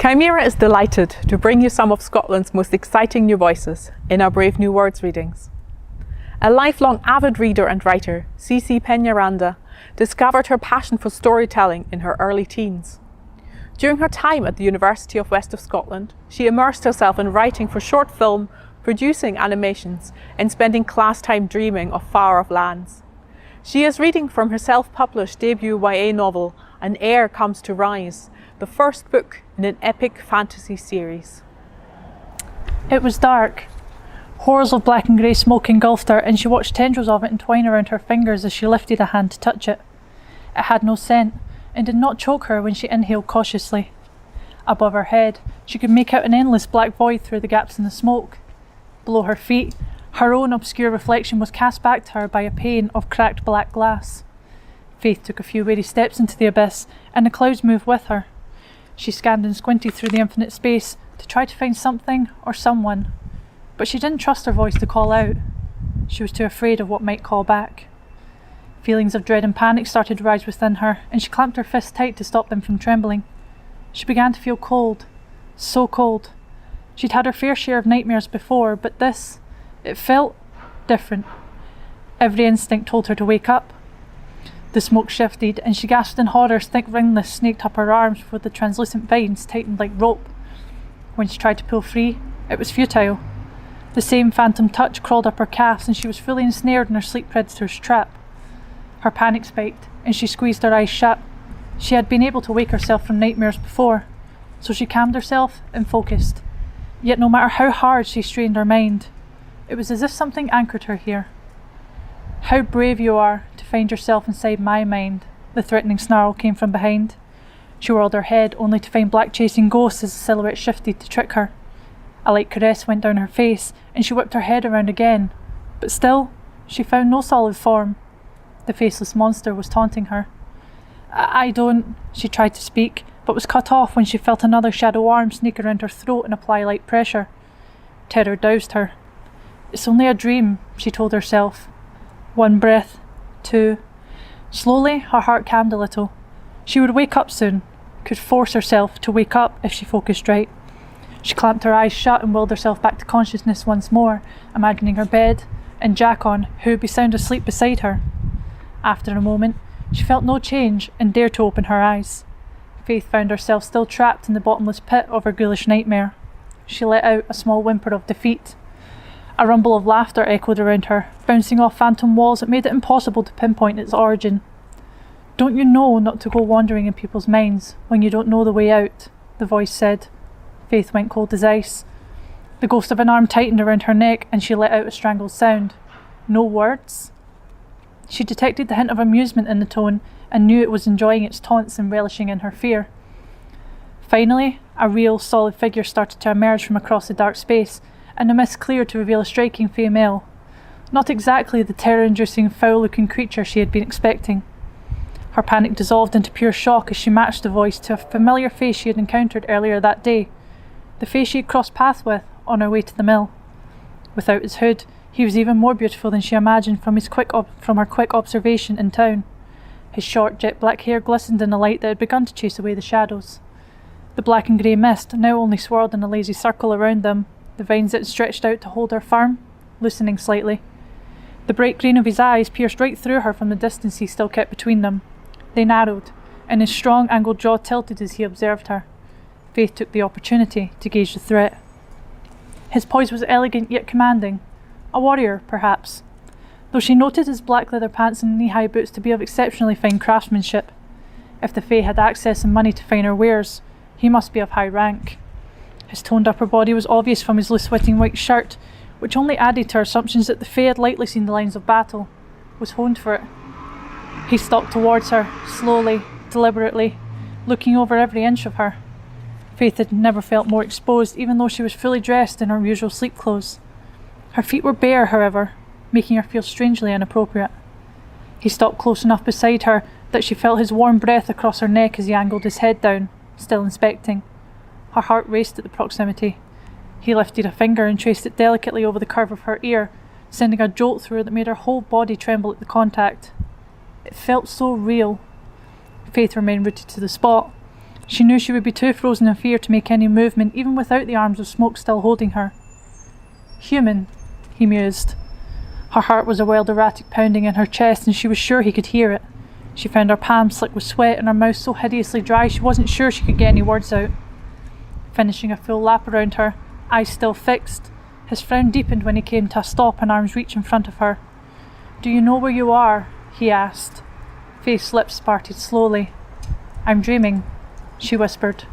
Chimera is delighted to bring you some of Scotland's most exciting new voices in our Brave New Words readings. A lifelong avid reader and writer, PEÑARANDA discovered her passion for storytelling in her early teens. During her time at the University of West of Scotland, she immersed herself in writing for short film, producing animations, and spending class time dreaming of far-off lands. She is reading from her self-published debut YA novel, An Heir Comes to Rise, the first book in an epic fantasy series. It was dark. Horrors of black and grey smoke engulfed her, and she watched tendrils of it entwine around her fingers as she lifted a hand to touch it. It had no scent, and did not choke her when she inhaled cautiously. Above her head, she could make out an endless black void through the gaps in the smoke. Below her feet, her own obscure reflection was cast back to her by a pane of cracked black glass. Faith took a few wary steps into the abyss, and the clouds moved with her. She scanned and squinted through the infinite space to try to find something or someone, but she didn't trust her voice to call out. She was too afraid of what might call back. Feelings of dread and panic started to rise within her, and she clamped her fists tight to stop them from trembling. She began to feel cold, so cold. She'd had her fair share of nightmares before, but this, it felt different. Every instinct told her to wake up. The smoke shifted, and she gasped in horror as thick ringlets snaked up her arms before the translucent vines tightened like rope. When she tried to pull free, it was futile. The same phantom touch crawled up her calves, and she was fully ensnared in her sleep predator's trap. Her panic spiked, and she squeezed her eyes shut. She had been able to wake herself from nightmares before, so she calmed herself and focused. Yet no matter how hard she strained her mind, it was as if something anchored her here. "How brave you are to find yourself inside my mind," the threatening snarl came from behind. She whirled her head, only to find black chasing ghosts as the silhouette shifted to trick her. A light caress went down her face, and she whipped her head around again, but still, she found no solid form. The faceless monster was taunting her. I don't," she tried to speak, but was cut off when she felt another shadow arm sneak around her throat and apply light pressure. Terror doused her. "It's only a dream," she told herself. One breath, two. Slowly, her heart calmed a little. She would wake up soon, could force herself to wake up if she focused right. She clamped her eyes shut and willed herself back to consciousness once more, imagining her bed and Jackon, who would be sound asleep beside her. After a moment, she felt no change and dared to open her eyes. Faith found herself still trapped in the bottomless pit of her ghoulish nightmare. She let out a small whimper of defeat. A rumble of laughter echoed around her, bouncing off phantom walls that made it impossible to pinpoint its origin. "Don't you know not to go wandering in people's minds when you don't know the way out?" the voice said. Faith went cold as ice. The ghost of an arm tightened around her neck, and she let out a strangled sound. No words? She detected the hint of amusement in the tone, and knew it was enjoying its taunts and relishing in her fear. Finally, a real, solid figure started to emerge from across the dark space, and the mist cleared to reveal a striking female. Not exactly the terror-inducing, foul-looking creature she had been expecting. Her panic dissolved into pure shock as she matched the voice to a familiar face she had encountered earlier that day, the face she had crossed paths with on her way to the mill. Without his hood, he was even more beautiful than she imagined from her quick observation in town. His short, jet-black hair glistened in the light that had begun to chase away the shadows. The black and grey mist now only swirled in a lazy circle around them, the vines that stretched out to hold her firm, loosening slightly. The bright green of his eyes pierced right through her from the distance he still kept between them. They narrowed, and his strong, angled jaw tilted as he observed her. Faith took the opportunity to gauge the threat. His poise was elegant yet commanding. A warrior, perhaps, though she noted his black leather pants and knee-high boots to be of exceptionally fine craftsmanship. If the Fae had access and money to finer wares, he must be of high rank. His toned upper body was obvious from his loose-fitting white shirt, which only added to her assumptions that the Fae had likely seen the lines of battle, was honed for it. He stalked towards her, slowly, deliberately, looking over every inch of her. Faith had never felt more exposed, even though she was fully dressed in her usual sleep clothes. Her feet were bare, however, making her feel strangely inappropriate. He stopped close enough beside her that she felt his warm breath across her neck as he angled his head down, still inspecting. Her heart raced at the proximity. He lifted a finger and traced it delicately over the curve of her ear, sending a jolt through her that made her whole body tremble at the contact. It felt so real. Faith remained rooted to the spot. She knew she would be too frozen in fear to make any movement, even without the arms of Smoke still holding her. Human, he mused. Her heart was a wild erratic pounding in her chest, and she was sure he could hear it. She found her palms slick with sweat and her mouth so hideously dry she wasn't sure she could get any words out. Finishing a full lap around her, eyes still fixed, his frown deepened when he came to a stop and arms reach in front of her. "Do you know where you are?" he asked. Faith's lips parted slowly. "I'm dreaming," she whispered.